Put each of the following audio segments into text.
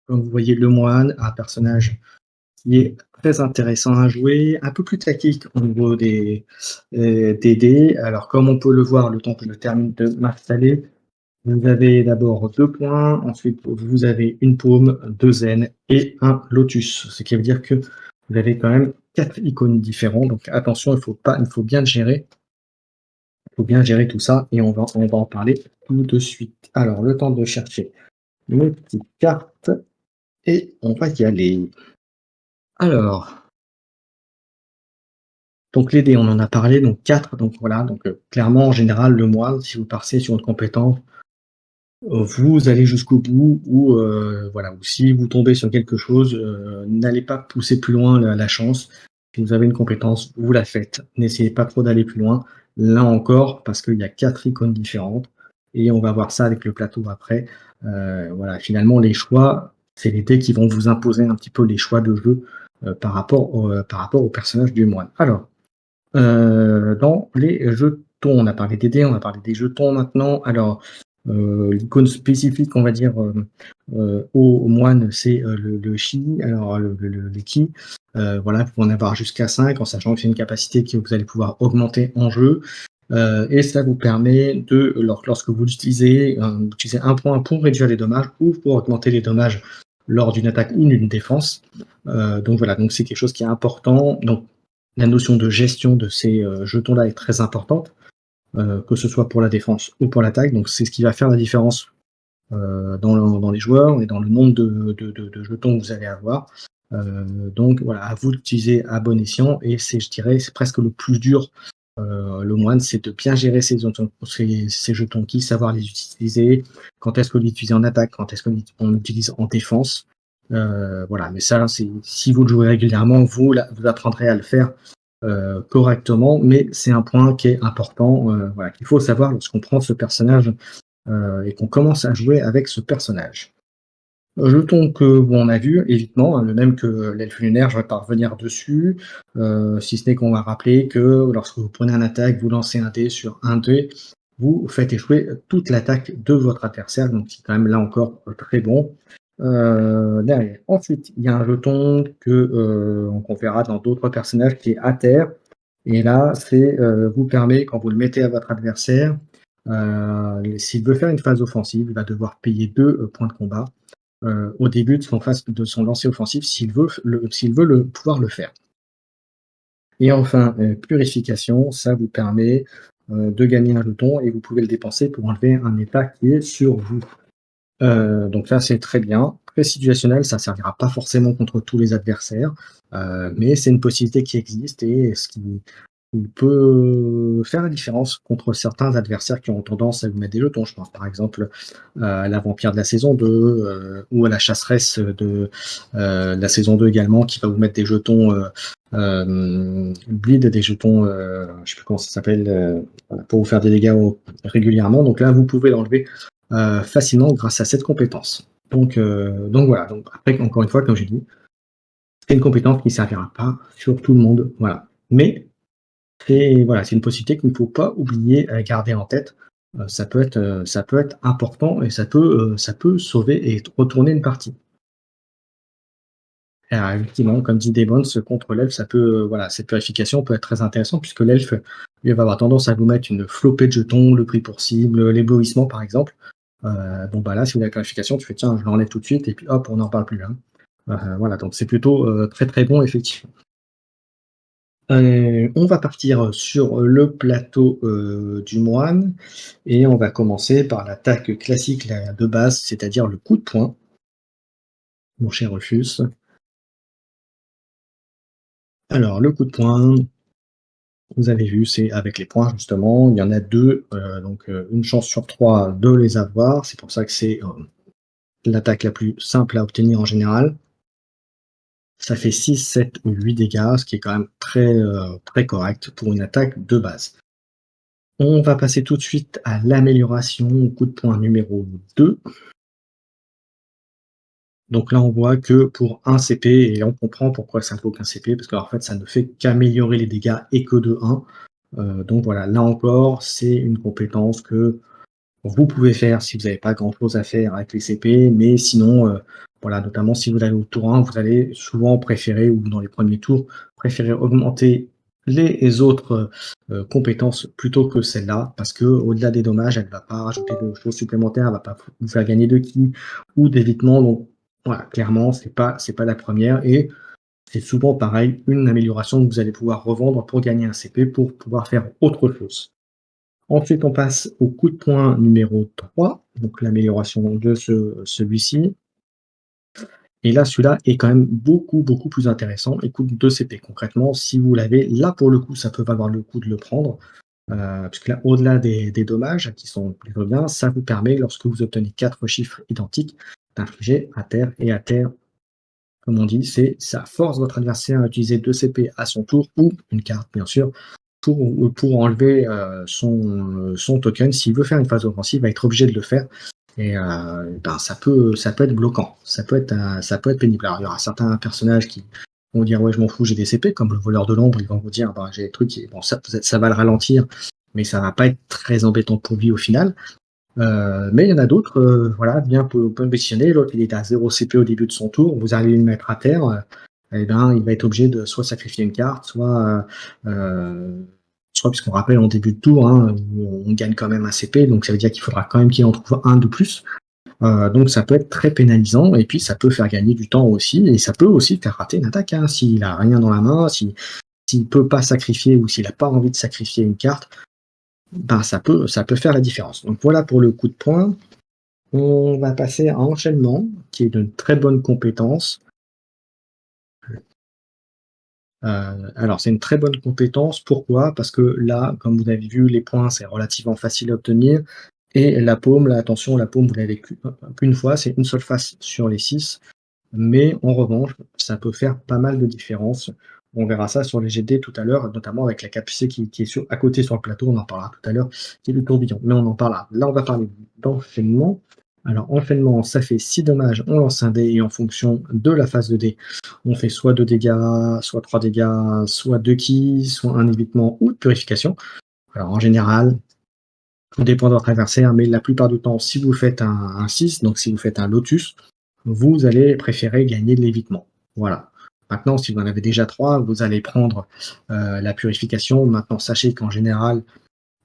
Comme vous voyez, le moine, un personnage qui est très intéressant à jouer, un peu plus tactique au niveau des dés. Alors, comme on peut le voir, le temps que je termine de m'installer, vous avez d'abord 2 points, ensuite vous avez une paume, 2 zen et un lotus. Ce qui veut dire que vous avez quand même 4 icônes différentes. Donc attention, il faut bien le gérer. Il faut bien gérer tout ça et on va en parler tout de suite. Alors, le temps de chercher mes petites cartes et on va y aller. Alors, donc les dés, on en a parlé, donc 4. Donc voilà, donc clairement, en général, le moine, si vous partez sur une compétence, vous allez jusqu'au bout ou voilà, ou si vous tombez sur quelque chose, n'allez pas pousser plus loin la chance. Si vous avez une compétence, vous la faites. N'essayez pas trop d'aller plus loin. Là encore, parce qu'il y a 4 icônes différentes et on va voir ça avec le plateau après. Voilà, finalement, les choix, c'est les dés qui vont vous imposer un petit peu les choix de jeu, par rapport au personnage du moine. Alors, dans les jetons, on a parlé des dés, on a parlé des jetons maintenant. Alors, l'icône spécifique, on va dire, au moine, c'est, le chi, alors le ki. Voilà, vous pouvez en avoir jusqu'à 5 en sachant que c'est une capacité que vous allez pouvoir augmenter en jeu. Et ça vous permet de lorsque vous l'utilisez, vous utilisez 1 point pour réduire les dommages ou pour augmenter les dommages lors d'une attaque ou d'une défense. Donc voilà, donc c'est quelque chose qui est important. Donc la notion de gestion de ces, jetons-là est très importante, que ce soit pour la défense ou pour l'attaque. Donc c'est ce qui va faire la différence, dans les joueurs et dans le nombre de jetons que vous allez avoir. Donc voilà, à vous d'utiliser à bon escient et c'est, je dirais, c'est presque le plus dur, le moine, c'est de bien gérer ces jetons qui, savoir les utiliser, quand est-ce qu'on l'utilise en attaque, quand est-ce qu'on l'utilise en défense. Voilà, mais ça, c'est si vous le jouez régulièrement, vous apprendrez à le faire correctement, mais c'est un point qui est important, voilà, qu'il faut savoir lorsqu'on prend ce personnage et qu'on commence à jouer avec ce personnage. Jeton que bon, on a vu, évidemment, hein, le même que l'elfe lunaire, je ne vais pas revenir dessus, si ce n'est qu'on va rappeler que lorsque vous prenez un attaque, vous lancez un dé sur un dé, vous faites échouer toute l'attaque de votre adversaire, donc c'est quand même là encore très bon. Derrière. Ensuite, il y a un jeton qu'on verra dans d'autres personnages qui est à terre. Et là, c'est vous permet, quand vous le mettez à votre adversaire, s'il veut faire une phase offensive, il va devoir payer 2 points de combat au début de son lancer offensif s'il veut pouvoir le faire. Et enfin, purification, ça vous permet de gagner un jeton et vous pouvez le dépenser pour enlever un état qui est sur vous. Donc ça, c'est très bien. Très situationnel, ça ne servira pas forcément contre tous les adversaires, mais c'est une possibilité qui existe et ce qui peut faire la différence contre certains adversaires qui ont tendance à vous mettre des jetons. Je pense par exemple à la vampire de la saison 2 ou à la chasseresse de la saison 2 également, qui va vous mettre des jetons bleed, des jetons, je ne sais plus comment ça s'appelle, voilà, pour vous faire des dégâts régulièrement. Donc là, vous pouvez l'enlever facilement grâce à cette compétence. Donc voilà. Donc après, encore une fois, comme j'ai dit, c'est une compétence qui ne servira pas sur tout le monde. Voilà. Mais voilà, c'est une possibilité qu'il ne faut pas oublier, garder en tête. Ça peut être important et ça peut sauver et retourner une partie. Alors effectivement, comme dit Desbones, contre l'elfe, ça peut, voilà, cette purification peut être très intéressante puisque l'elfe, lui, va avoir tendance à vous mettre une flopée de jetons, le prix pour cible, l'éblouissement par exemple. Bon bah là, si vous avez la purification, tu fais: «Tiens, je l'enlève tout de suite» et puis hop, on n'en parle plus, hein. Voilà, donc c'est plutôt, très, très bon effectivement. On va partir sur le plateau, du moine et on va commencer par l'attaque classique, la de base, c'est-à-dire le coup de poing, mon cher Rufus. Alors le coup de poing, vous avez vu, c'est avec les points justement. Il y en a 2, donc une chance sur 3 de les avoir. C'est pour ça que c'est, l'attaque la plus simple à obtenir en général. Ça fait 6, 7 ou 8 dégâts, ce qui est quand même très, très correct pour une attaque de base. On va passer tout de suite à l'amélioration, coup de poing numéro 2. Donc là, on voit que pour 1 CP et on comprend pourquoi ça ne vaut qu'un CP, parce qu'en fait, ça ne fait qu'améliorer les dégâts et que de 1. Donc voilà, là encore, c'est une compétence que vous pouvez faire si vous n'avez pas grand chose à faire avec les CP, mais sinon, Voilà, notamment si vous allez au tour 1, vous allez souvent préférer ou dans les premiers tours, préférer augmenter les autres, compétences plutôt que celle-là. Parce qu'au-delà des dommages, elle ne va pas rajouter de choses supplémentaires, elle va pas vous faire gagner de ki ou d'évitement. Donc voilà, clairement, c'est pas la première et c'est souvent pareil, une amélioration que vous allez pouvoir revendre pour gagner un CP pour pouvoir faire autre chose. Ensuite, on passe au coup de poing numéro 3, donc l'amélioration de celui-ci. Et là, celui-là est quand même beaucoup, beaucoup plus intéressant et coûte 2 CP. Concrètement, si vous l'avez, là, pour le coup, ça peut valoir le coup de le prendre, parce que là, au-delà des dommages qui sont plutôt bien, ça vous permet, lorsque vous obtenez 4 chiffres identiques, d'infliger à terre, comme on dit, c'est ça force votre adversaire à utiliser 2 CP à son tour ou une carte, bien sûr, pour enlever, son token. S'il veut faire une phase offensive, il va être obligé de le faire et ben, ça peut être bloquant, ça peut être pénible. Alors, il y aura certains personnages qui vont dire: «Ouais, je m'en fous, j'ai des CP», comme le voleur de l'ombre, ils vont vous dire: «Bah, j'ai des trucs qui» bon, ça va le ralentir, mais ça va pas être très embêtant pour lui au final. Mais il y en a d'autres, voilà, bien positionnés. L'autre, il est à 0 CP au début de son tour, vous arrivez à le mettre à terre, et ben, il va être obligé de soit sacrifier une carte, soit puisqu'on rappelle en début de tour, hein, on gagne quand même un CP, donc ça veut dire qu'il faudra quand même qu'il en trouve un de plus. Donc ça peut être très pénalisant et puis ça peut faire gagner du temps aussi et ça peut aussi faire rater une attaque, hein. S'il a rien dans la main, s'il peut pas sacrifier ou s'il a pas envie de sacrifier une carte, ben ça peut faire la différence. Donc voilà pour le coup de poing. On va passer à enchaînement, qui est d'une très bonne compétence. Alors c'est une très bonne compétence, pourquoi? Parce que là, comme vous avez vu, les points, c'est relativement facile à obtenir et la paume, là, attention, la paume, vous l'avez qu'une fois, c'est une seule face sur les 6. Mais en revanche, ça peut faire pas mal de différence. On verra ça sur les GD tout à l'heure, notamment avec la capacité qui est à côté sur le plateau, on en parlera tout à l'heure, qui est le tourbillon, mais on en parlera. Là, on va parler d'enchaînement. Alors, enchaînement, ça fait 6 dommages, on lance un dé et en fonction de la phase de dé, on fait soit 2 dégâts, soit 3 dégâts, soit 2 ki, soit un évitement ou de purification. Alors, en général, tout dépend de votre adversaire, mais la plupart du temps, si vous faites un 6, donc si vous faites un lotus, vous allez préférer gagner de l'évitement. Voilà. Maintenant, si vous en avez déjà 3, vous allez prendre la purification. Maintenant, sachez qu'en général,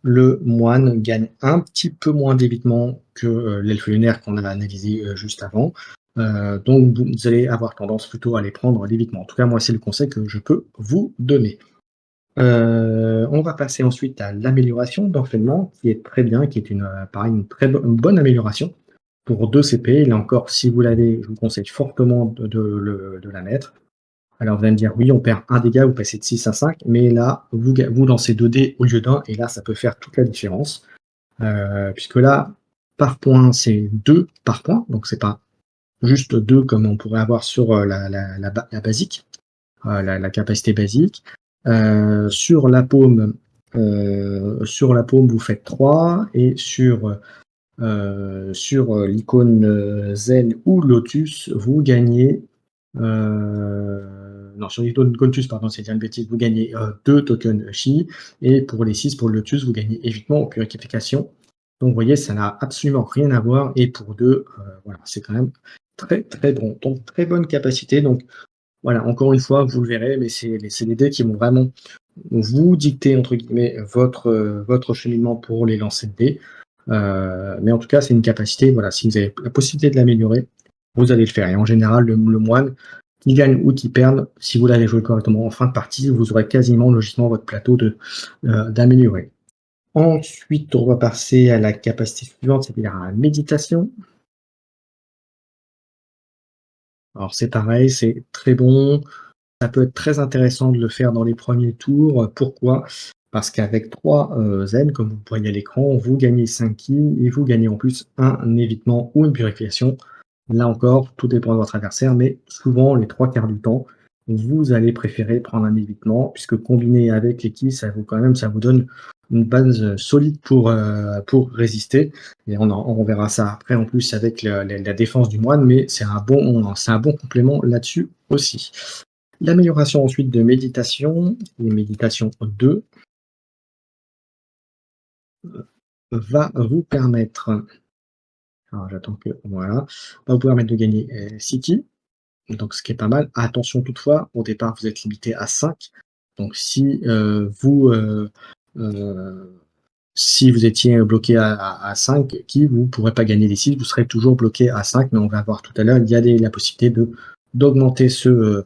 le moine gagne un petit peu moins d'évitement que l'elfe lunaire qu'on a analysé juste avant. Donc, vous allez avoir tendance plutôt à aller prendre l'évitement. En tout cas, moi, c'est le conseil que je peux vous donner. On va passer ensuite à l'amélioration d'enchaînement, qui est très bien, qui est pareil, une bonne amélioration pour 2 CP. Là encore, si vous l'avez, je vous conseille fortement de la mettre. Alors vous allez me dire: «Oui, on perd un dégât, vous passez de 6 à 5», mais là, vous lancez 2 dés au lieu d'un et là, ça peut faire toute la différence. Puisque là, par point, c'est 2 par point, donc c'est pas juste 2 comme on pourrait avoir sur, la basique, la capacité basique. Sur la paume, vous faites 3 et sur l'icône, zen ou lotus, vous gagnez, non, sur l'icône lotus, pardon, c'est dire une bêtise, vous gagnez, 2 tokens chi et pour les 6 pour le lotus, vous gagnez évitement ou purification. Donc vous voyez, ça n'a absolument rien à voir et pour 2, voilà, c'est quand même très, très bon. Donc très bonne capacité, donc voilà, encore une fois, vous le verrez, mais c'est les dés qui vont vraiment vous dicter, entre guillemets, votre cheminement pour les lancers de dés. Mais en tout cas, c'est une capacité, voilà, si vous avez la possibilité de l'améliorer, vous allez le faire. Et en général, le moine, qui gagne ou qui perde, si vous l'avez joué correctement en fin de partie, vous aurez quasiment logiquement votre plateau d'améliorer. Ensuite, on va passer à la capacité suivante, c'est-à-dire à la méditation. Alors c'est pareil, c'est très bon. Ça peut être très intéressant de le faire dans les premiers tours. Pourquoi? Parce qu'avec 3 zen, comme vous le voyez à l'écran, vous gagnez 5 ki et vous gagnez en plus un évitement ou une purification. Là encore, tout dépend de votre adversaire, mais souvent, les 3 quarts du temps, vous allez préférer prendre un évitement, puisque combiné avec les ki, ça vous donne une base solide pour résister. Et on verra ça après en plus avec la défense du moine, mais c'est un bon complément là-dessus aussi. L'amélioration ensuite de méditation, les méditations 2, va vous permettre Alors j'attends que voilà. On va vous permettre de gagner, City, donc ce qui est pas mal. Attention toutefois, au départ, vous êtes limité à 5. Donc heu, si vous étiez bloqué à 5, vous ne pourrez pas gagner les 6, vous serez toujours bloqué à 5. Mais on va voir tout à l'heure, il y a la possibilité d'augmenter ce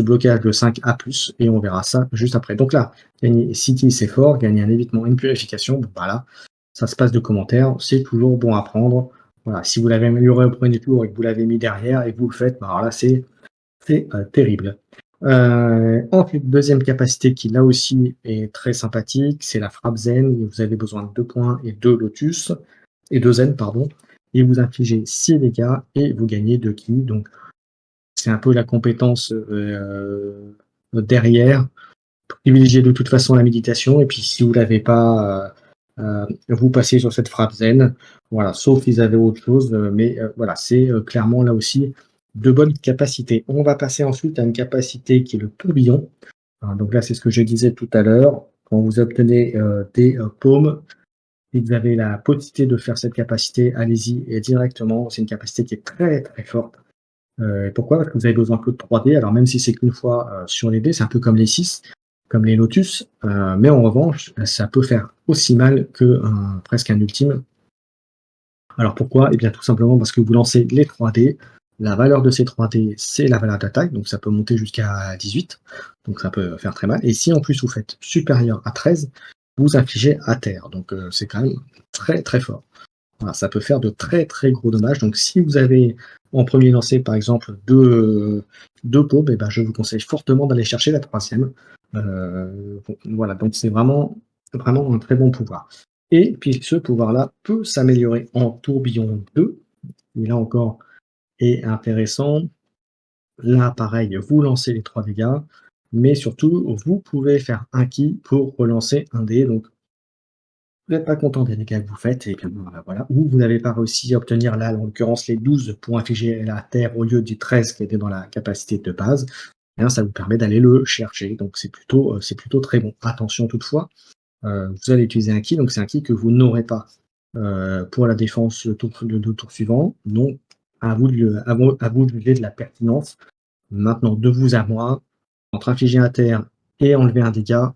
blocage de 5 à plus, et on verra ça juste après. Donc là, gagner City, c'est fort, gagner un évitement, une purification, bon, voilà, ça se passe de commentaires, c'est toujours bon à prendre. Voilà, si vous l'avez amélioré au premier tour et que vous l'avez mis derrière et que vous le faites, bah alors là, c'est terrible. Ensuite, deuxième capacité qui là aussi est très sympathique, c'est la frappe zen. Vous avez besoin de 2 points et 2 lotus, et 2 zen, pardon, et vous infligez 6 dégâts et vous gagnez 2 ki. Donc c'est un peu la compétence derrière. Privilégiez de toute façon la méditation, et puis si vous l'avez pas, vous passez sur cette frappe zen. Voilà, sauf s'ils avaient autre chose, mais voilà, c'est clairement là aussi de bonnes capacités. On va passer ensuite à une capacité qui est le tourbillon. Donc là, c'est ce que je disais tout à l'heure. Quand vous obtenez des paumes, si vous avez la possibilité de faire cette capacité, allez-y et directement. C'est une capacité qui est très très forte. Pourquoi? Parce que vous avez besoin que de 3 dés. Alors même si c'est qu'une fois sur les dés, c'est un peu comme les 6, comme les lotus, mais en revanche, ça peut faire aussi mal que presque un ultime. Alors pourquoi? Eh bien tout simplement parce que vous lancez les 3 dés. La valeur de ces 3 dés, c'est la valeur d'attaque, donc ça peut monter jusqu'à 18, donc ça peut faire très mal. Et si en plus vous faites supérieur à 13, vous infligez à terre, donc c'est quand même très très fort. Voilà, ça peut faire de très très gros dommages. Donc si vous avez en premier lancé par exemple deux paubes, eh ben, je vous conseille fortement d'aller chercher la troisième. Bon, voilà, donc c'est vraiment, vraiment un très bon pouvoir. Et puis ce pouvoir-là peut s'améliorer en tourbillon 2, qui là encore est intéressant. Là, pareil, vous lancez les 3 dégâts, mais surtout, vous pouvez faire un ki pour relancer un dé. Donc vous n'êtes pas content des dégâts que vous faites, et bien voilà, ou vous n'avez pas réussi à obtenir là, en l'occurrence, les 12 pour infliger la terre au lieu du 13 qui était dans la capacité de base, eh bien ça vous permet d'aller le chercher, donc c'est plutôt très bon. Attention toutefois, vous allez utiliser un ki, donc c'est un ki que vous n'aurez pas, pour la défense le 2 tours suivants, donc à vous de juger de la pertinence. Maintenant, de vous à moi, entre infliger à terre et enlever un dégât,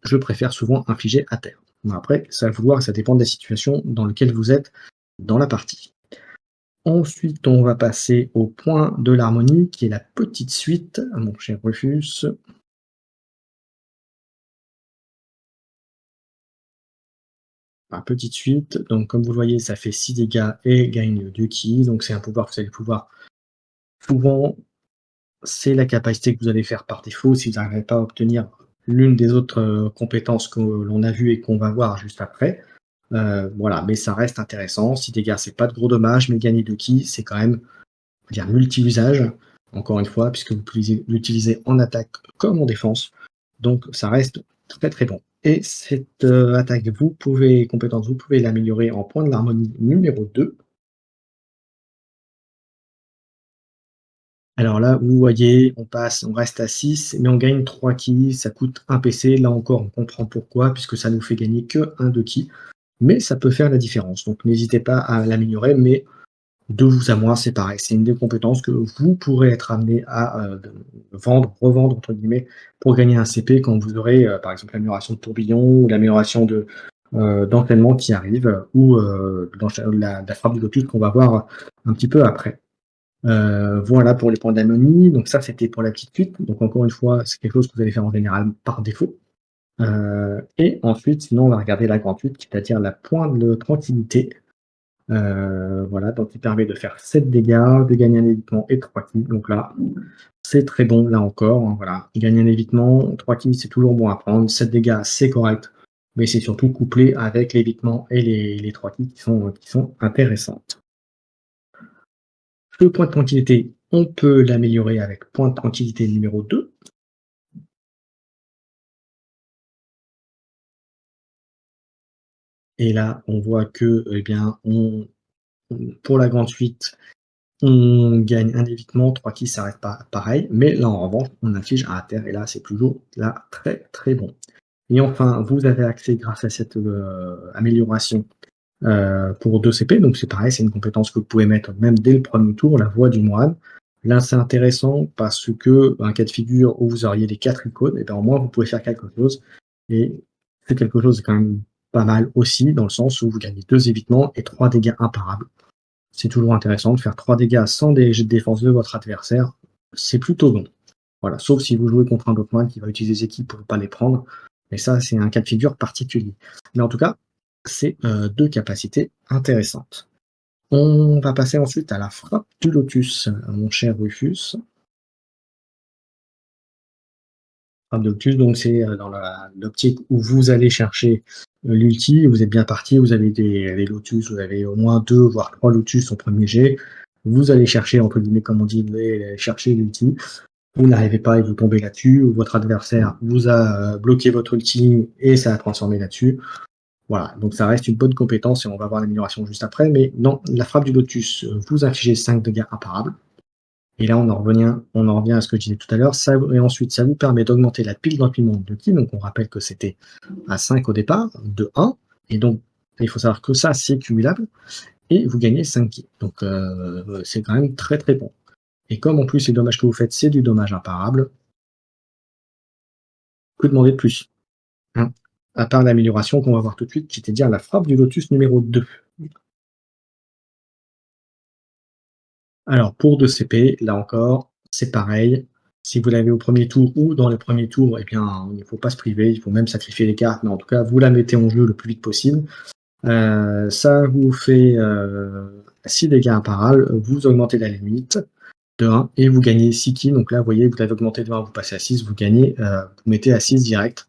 je préfère souvent infliger à terre. Bon, après, ça à vouloir, ça dépend des situations dans lesquelles vous êtes dans la partie. Ensuite, on va passer au point de l'harmonie, qui est la petite suite, mon cher Rufus. La petite suite, donc comme vous le voyez, ça fait 6 dégâts et gagne 2 ki, donc c'est un pouvoir que vous allez pouvoir souvent, c'est la capacité que vous allez faire par défaut si vous n'arrivez pas à obtenir l'une des autres compétences que l'on a vues et qu'on va voir juste après. Voilà, mais ça reste intéressant. 6 dégâts, c'est pas de gros dommages, mais gagner de ki, c'est quand même, on va dire, multi-usage, encore une fois, puisque vous pouvez l'utiliser en attaque comme en défense. Donc ça reste très très bon. Et cette attaque, compétence, vous pouvez l'améliorer en point de l'harmonie numéro 2. Alors là, vous voyez, on reste à 6, mais on gagne 3 ki, ça coûte 1 PC. Là encore, on comprend pourquoi, puisque ça nous fait gagner que 1 de ki, mais ça peut faire la différence. Donc n'hésitez pas à l'améliorer, mais de vous à moi, c'est pareil. C'est une des compétences que vous pourrez être amené à vendre, revendre, entre guillemets, pour gagner un CP quand vous aurez, par exemple, l'amélioration de tourbillon ou l'amélioration d'entraînement qui arrive, ou dans la frappe du lotus qu'on va voir un petit peu après. Voilà pour les points d'harmonie. Donc ça, c'était pour la petite suite. Donc encore une fois, c'est quelque chose que vous allez faire en général par défaut. Et ensuite, sinon, on va regarder la grande suite, c'est-à-dire la pointe de tranquillité. Voilà, donc il permet de faire 7 dégâts, de gagner un évitement et 3 kills. Donc là, c'est très bon, là encore, hein, voilà. Gagner un évitement, 3 kills, c'est toujours bon à prendre. 7 dégâts, c'est correct, mais c'est surtout couplé avec l'évitement et les 3 kills qui sont intéressantes. Le point de tranquillité, on peut l'améliorer avec point de tranquillité numéro 2. Et là, on voit que, eh bien, pour la grande suite, on gagne un évitement, 3 kills, ça reste pas pareil, mais là, en revanche, on inflige un à terre, et là, c'est toujours là très très bon. Et enfin, vous avez accès grâce à cette amélioration pour 2 CP, donc c'est pareil, c'est une compétence que vous pouvez mettre même dès le premier tour, la voix du moine. Là, c'est intéressant parce que, un cas de figure où vous auriez les 4 icônes et ben, au moins vous pouvez faire quelque chose et c'est quelque chose de quand même pas mal aussi, dans le sens où vous gagnez 2 évitements et 3 dégâts imparables. C'est toujours intéressant de faire 3 dégâts sans des jets de défense de votre adversaire, c'est plutôt bon. Voilà, sauf si vous jouez contre un autre moine qui va utiliser des équipes pour ne pas les prendre, mais ça, c'est un cas de figure particulier. Mais en tout cas, c'est 2 capacités intéressantes. On va passer ensuite à la frappe du lotus, mon cher Rufus. Frappe de lotus, donc c'est, dans l'optique où vous allez chercher, l'ulti, vous êtes bien parti, vous avez des lotus, vous avez au moins 2 voire 3 lotus en premier jet. Vous allez chercher entre guillemets, comme on dit, vous allez chercher l'ulti. Vous n'arrivez pas et vous tombez là-dessus, ou votre adversaire vous a bloqué votre ulti et ça a transformé là-dessus. Voilà, donc ça reste une bonne compétence et on va voir l'amélioration juste après. Mais non, la frappe du lotus, vous infligez 5 dégâts imparables. Et là, on en revient à ce que je disais tout à l'heure. Et ensuite, ça vous permet d'augmenter la pile d'empilement de ki. Donc on rappelle que c'était à 5 au départ, de 1. Et donc, il faut savoir que ça, c'est cumulable. Et vous gagnez 5 ki. Donc c'est quand même très très bon. Et comme en plus les dommages que vous faites, c'est du dommage imparable, que demander de plus, hein? À part l'amélioration qu'on va voir tout de suite, c'est-à-dire la frappe du lotus numéro 2. Alors pour 2 CP, là encore, c'est pareil. Si vous l'avez au premier tour ou dans le premier tour, eh bien, il ne faut pas se priver, il faut même sacrifier les cartes, mais en tout cas, vous la mettez en jeu le plus vite possible. Ça vous fait 6 dégâts imparables, vous augmentez la limite de 1 et vous gagnez 6 ki. Donc là, vous voyez, vous l'avez augmenté de 1, vous passez à 6, vous gagnez, vous mettez à 6 direct.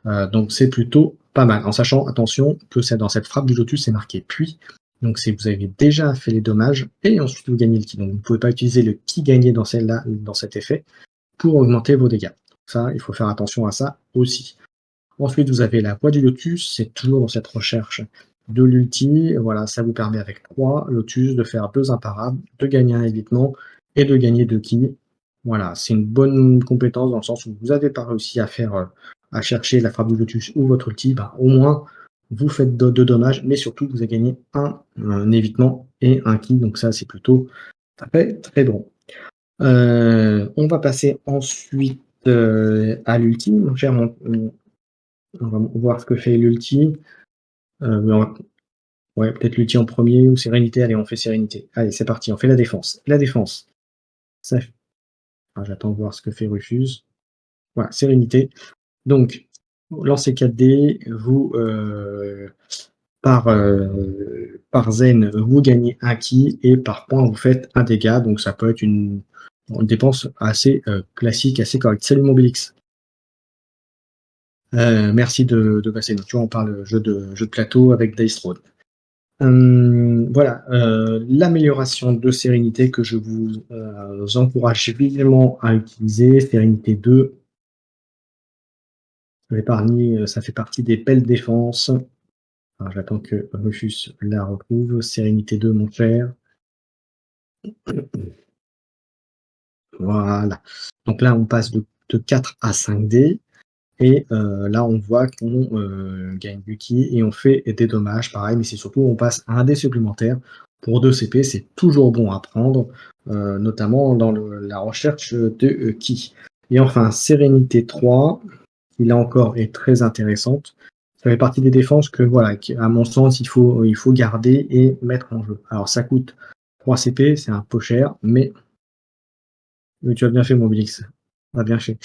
Donc c'est plutôt pas mal, en sachant, attention, que c'est dans cette frappe du lotus, c'est marqué puis. Donc c'est vous avez déjà fait les dommages et ensuite vous gagnez le ki. Donc vous ne pouvez pas utiliser le ki gagné dans celle-là, dans cet effet, pour augmenter vos dégâts. Ça, il faut faire attention à ça aussi. Ensuite, vous avez la voie du lotus, c'est toujours dans cette recherche de l'ulti. Voilà, ça vous permet avec 3 lotus de faire 2 imparables, de gagner un évitement et de gagner 2 ki. Voilà, c'est une bonne compétence dans le sens où vous n'avez pas réussi à faire, à chercher la frappe du lotus ou votre ulti, bah, au moins vous faites 2 dommages, mais surtout vous avez gagné un évitement et un ki, donc ça c'est plutôt très très bon. On va passer ensuite à l'ulti, mon cher. On va voir ce que fait l'ulti. Ouais, peut-être l'ulti en premier ou sérénité. Allez, on fait sérénité. Allez, c'est parti, on fait la défense. La défense, ça j'attends de voir ce que fait Rufus. Voilà, sérénité. Donc, lancez 4 dés, vous, par zen, vous gagnez un ki et par point, vous faites un dégât. Donc ça peut être une dépense assez, classique, assez correcte. Salut mon Bélix. Merci de passer. Donc tu vois, on parle jeu de plateau avec Dice Road. Voilà, l'amélioration de sérénité que je vous, encourage vivement à utiliser, sérénité 2. L'épargne, ça fait partie des belles défenses. Alors j'attends que Rufus la retrouve. Sérénité 2, mon cher. Voilà. Donc là, on passe de 4 à 5 dés. Et là, on voit qu'on gagne du ki et on fait des dommages, pareil, mais c'est surtout on passe à un dé supplémentaire. Pour 2 CP, c'est toujours bon à prendre, notamment dans la recherche de ki. Et enfin, Sérénité 3, qui là encore est très intéressante. Ça fait partie des défenses que, voilà, à mon sens, il faut garder et mettre en jeu. Alors ça coûte 3 CP, c'est un peu cher, mais tu as bien fait, Mobilix. Ah, bien fait.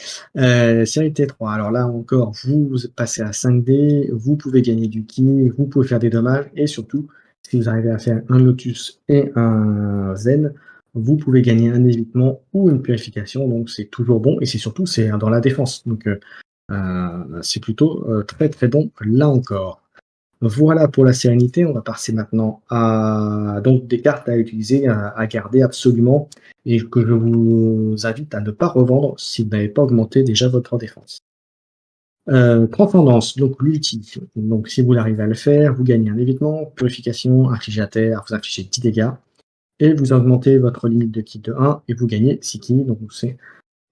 Série T3. Alors là encore, vous passez à 5 dés, vous pouvez gagner du ki, vous pouvez faire des dommages, et surtout, si vous arrivez à faire un lotus et un zen, vous pouvez gagner un évitement ou une purification, donc c'est toujours bon, et c'est surtout c'est dans la défense. Donc c'est plutôt très très bon là encore. Voilà pour la sérénité. On va passer maintenant à donc des cartes à utiliser, à garder absolument et que je vous invite à ne pas revendre si vous n'avez pas augmenté déjà votre défense. Transcendance, donc l'ulti. Donc si vous arrivez à le faire, vous gagnez un évitement, purification, infligé à terre, vous infligez 10 dégâts et vous augmentez votre limite de ki de 1 et vous gagnez 6 ki. Donc c'est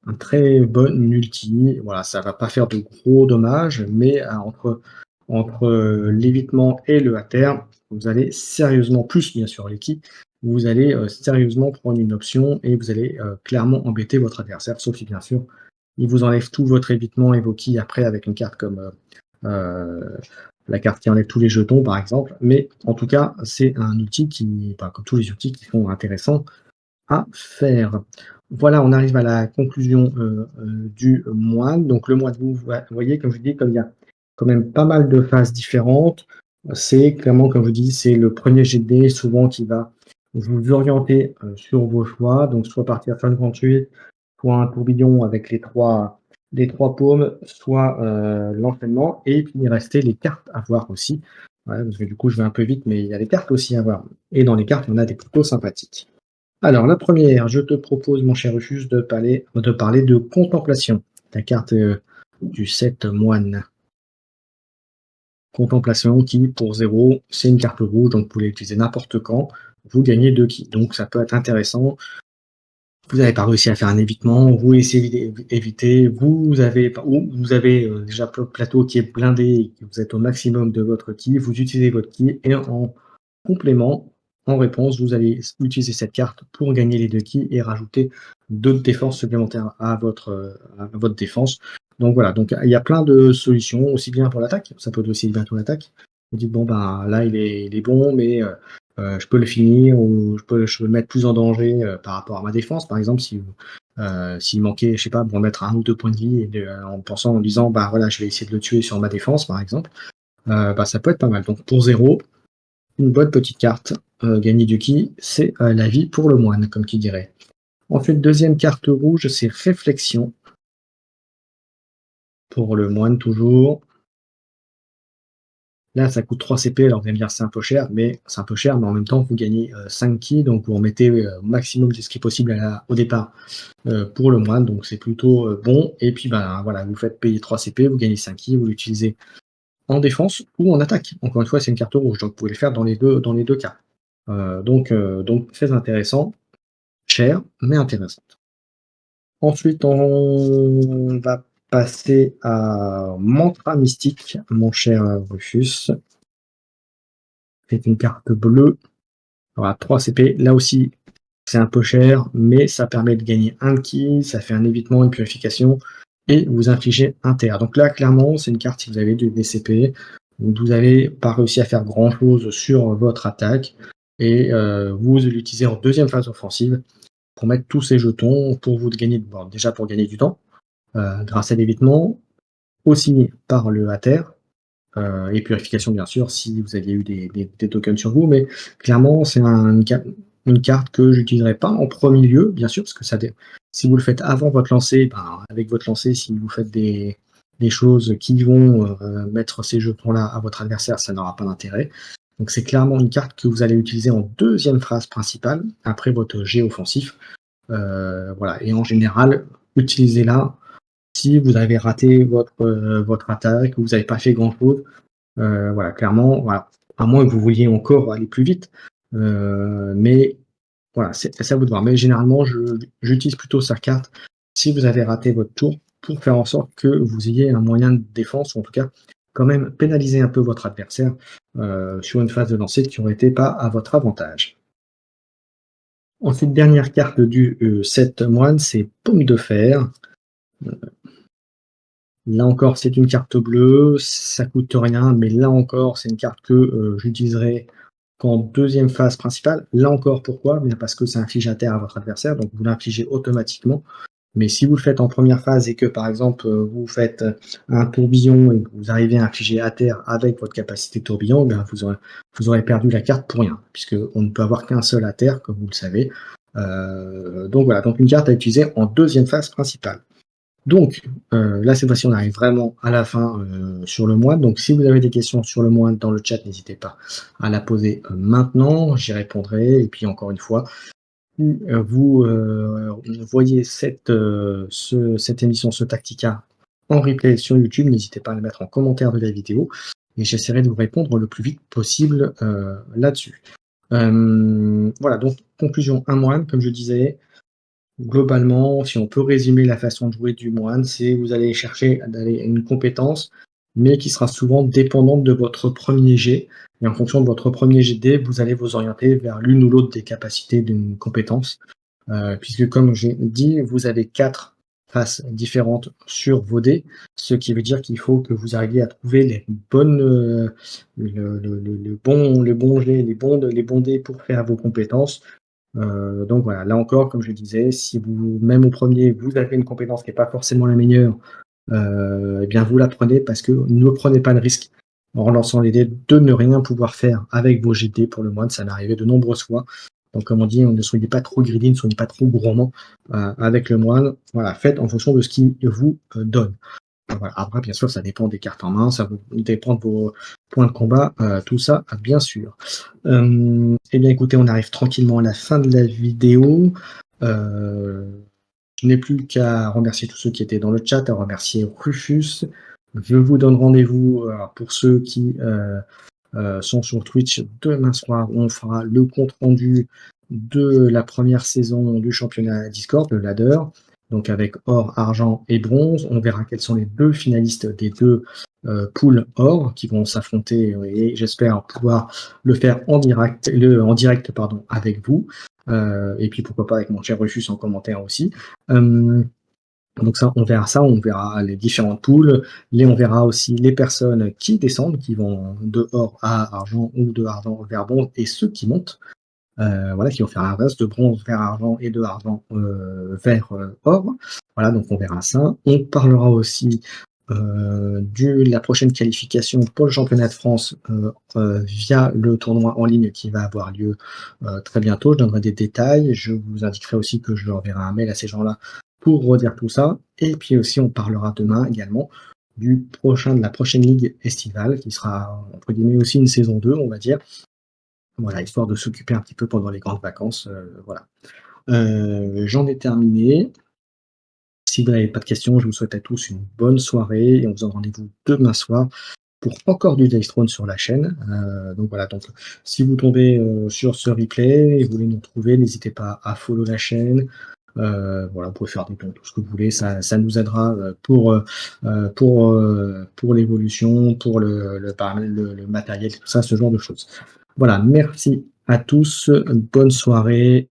un très bon ulti. Voilà, ça va pas faire de gros dommages, mais entre entre l'évitement et le Hatter, vous allez sérieusement, plus bien sûr les ki, vous allez sérieusement prendre une option et vous allez clairement embêter votre adversaire, sauf si bien sûr il vous enlève tout votre évitement et vos ki après avec une carte comme la carte qui enlève tous les jetons par exemple. Mais en tout cas, c'est un outil qui, enfin, comme tous les outils qui sont intéressants à faire. Voilà, on arrive à la conclusion du moine. Donc le moine, vous voyez, comme je dis, comme il y a quand même pas mal de phases différentes, c'est clairement, comme je dis, c'est le premier jet de dés souvent qui va vous orienter sur vos choix. Donc soit partir fin de 38, soit un tourbillon avec les trois paumes, soit l'enchaînement. Et puis il restait les cartes à voir aussi. Ouais, parce que du coup, je vais un peu vite, mais il y a les cartes aussi à voir. Et dans les cartes, il y en a des plutôt sympathiques. Alors, la première, je te propose, mon cher Rufus, de parler de contemplation. La carte du 7 moine. Contemplation qui, pour 0, c'est une carte rouge, donc vous pouvez l'utiliser n'importe quand. Vous gagnez 2 ki. Donc ça peut être intéressant. Vous n'avez pas réussi à faire un évitement, vous essayez d'éviter, vous avez déjà le plateau qui est blindé et que vous êtes au maximum de votre ki, vous utilisez votre ki et en complément, en réponse, vous allez utiliser cette carte pour gagner les 2 ki et rajouter 2 défenses supplémentaires à votre défense. Donc voilà, donc il y a plein de solutions, aussi bien pour l'attaque, ça peut être aussi bien pour l'attaque. Vous dites, bon, ben là, il est bon, mais je peux le finir ou je peux le mettre plus en danger par rapport à ma défense. Par exemple, s'il manquait, je sais pas, bon, mettre 1 ou 2 points de vie en pensant, en disant, bah voilà, je vais essayer de le tuer sur ma défense, par exemple, bah, ça peut être pas mal. Donc pour 0, une bonne petite carte, gagner du ki, c'est la vie pour le moine, comme qui dirait. Ensuite, deuxième carte rouge, c'est réflexion. Pour le moine, toujours. Là, ça coûte 3 CP, alors vous allez me dire c'est un peu cher, mais c'est un peu cher, mais en même temps, vous gagnez 5 ki, donc vous en mettez au maximum de ce qui est possible au départ pour le moine, donc c'est plutôt bon. Et puis, ben voilà, vous faites payer 3 CP, vous gagnez 5 ki, vous l'utilisez en défense ou en attaque. Encore une fois, c'est une carte rouge, donc vous pouvez le faire dans les deux cas. Donc très intéressant, cher, mais intéressant. Ensuite, on va passer à Mantra Mystique, mon cher Rufus. C'est une carte bleue. Alors, à 3 CP, là aussi, c'est un peu cher, mais ça permet de gagner un ki, ça fait un évitement, une purification, et vous infligez un terre. Donc là, clairement, c'est une carte si vous avez des CP, vous n'avez pas réussi à faire grand-chose sur votre attaque, et vous l'utilisez en deuxième phase offensive pour mettre tous ces jetons, pour vous gagner, bon, déjà pour gagner du temps, grâce à l'évitement, aussi par le Hatter, et purification bien sûr si vous aviez eu des tokens sur vous, mais clairement c'est une carte que j'utiliserai pas en premier lieu, bien sûr, parce que si vous le faites avant votre lancer, ben, avec votre lancer, si vous faites des choses qui vont mettre ces jetons-là à votre adversaire, ça n'aura pas d'intérêt. Donc c'est clairement une carte que vous allez utiliser en deuxième phase principale, après votre jet offensif. Voilà. Et en général, utilisez-la si vous avez raté votre attaque, que vous n'avez pas fait grand-chose. Voilà, clairement, voilà. À moins que vous vouliez encore aller plus vite. Mais voilà, c'est à vous de voir. Mais généralement, j'utilise plutôt sa carte si vous avez raté votre tour pour faire en sorte que vous ayez un moyen de défense, ou en tout cas, quand même pénaliser un peu votre adversaire sur une phase de lancer qui n'aurait été pas à votre avantage. Ensuite, dernière carte du 7 moine, c'est Paume de fer. Là encore, c'est une carte bleue, ça coûte rien, mais là encore, c'est une carte que j'utiliserai qu'en deuxième phase principale. Là encore, pourquoi? Bien parce que ça inflige un terre à votre adversaire, donc vous l'infligez automatiquement. Mais si vous le faites en première phase et que par exemple vous faites un tourbillon et que vous arrivez à infliger à terre avec votre capacité de tourbillon, bien vous aurez perdu la carte pour rien, puisque on ne peut avoir qu'un seul à terre, comme vous le savez. Donc voilà, donc une carte à utiliser en deuxième phase principale. Donc, là, cette fois-ci, on arrive vraiment à la fin sur le moine. Donc, si vous avez des questions sur le moine dans le chat, n'hésitez pas à la poser maintenant, j'y répondrai. Et puis, encore une fois, si vous voyez cette émission, ce Tactica, en replay sur YouTube, n'hésitez pas à le mettre en commentaire de la vidéo et j'essaierai de vous répondre le plus vite possible là-dessus. Voilà, donc conclusion, un moine, comme je disais. Globalement, si on peut résumer la façon de jouer du moine, c'est vous allez chercher d'aller une compétence mais qui sera souvent dépendante de votre premier jet. Et en fonction de votre premier jet de dés, vous allez vous orienter vers l'une ou l'autre des capacités d'une compétence. Puisque comme j'ai dit, vous avez 4 faces différentes sur vos dés, ce qui veut dire qu'il faut que vous arriviez à trouver les bonnes, le bon jet, les bons dés pour faire vos compétences. Donc voilà, là encore, comme je disais, si vous même au premier vous avez une compétence qui est pas forcément la meilleure, et bien vous la prenez parce que ne prenez pas le risque en relançant les dés de ne rien pouvoir faire avec vos jet de dés pour le moine, ça m'est arrivé de nombreuses fois. Donc comme on dit, ne soyez pas trop greedy, ne soyez pas trop gourmand, avec le moine. Voilà, faites en fonction de ce qu'il vous, donne. Voilà. Après bien sûr, ça dépend des cartes en main, ça vous dépend de vos points de combat, tout ça, bien sûr. Et bien écoutez, on arrive tranquillement à la fin de la vidéo. Je n'ai plus qu'à remercier tous ceux qui étaient dans le chat, à remercier Rufus. Je vous donne rendez-vous pour ceux qui sont sur Twitch demain soir. On fera le compte rendu de la première saison du championnat Discord, le ladder. Donc avec or, argent et bronze. On verra quels sont les deux finalistes des deux poules or qui vont s'affronter et j'espère pouvoir le faire en direct pardon, avec vous. Et puis pourquoi pas avec mon cher Rufus en commentaire aussi. Euh, donc ça, on verra les différentes poules, on verra aussi les personnes qui descendent, qui vont de or à argent ou de argent vers bronze, et ceux qui montent, voilà, qui vont faire l'inverse, de bronze vers argent et de argent vers or. Voilà, donc on verra ça. On parlera aussi de la prochaine qualification pour le championnat de France via le tournoi en ligne qui va avoir lieu très bientôt. Je donnerai des détails. Je vous indiquerai aussi que je leur enverrai un mail à ces gens-là pour redire tout ça. Et puis aussi, on parlera demain également de la prochaine ligue estivale qui sera entre guillemets aussi une saison 2, on va dire. Voilà, histoire de s'occuper un petit peu pendant les grandes vacances. Voilà. J'en ai terminé. Si vous n'avez pas de questions, je vous souhaite à tous une bonne soirée et on vous donne rendez-vous demain soir pour encore du Dice Throne sur la chaîne. Donc voilà, donc si vous tombez sur ce replay et vous voulez nous retrouver, n'hésitez pas à follow la chaîne. Voilà, vous pouvez faire des dons, tout ce que vous voulez, ça nous aidera pour l'évolution, pour le matériel, tout ça, ce genre de choses. Voilà, merci à tous, bonne soirée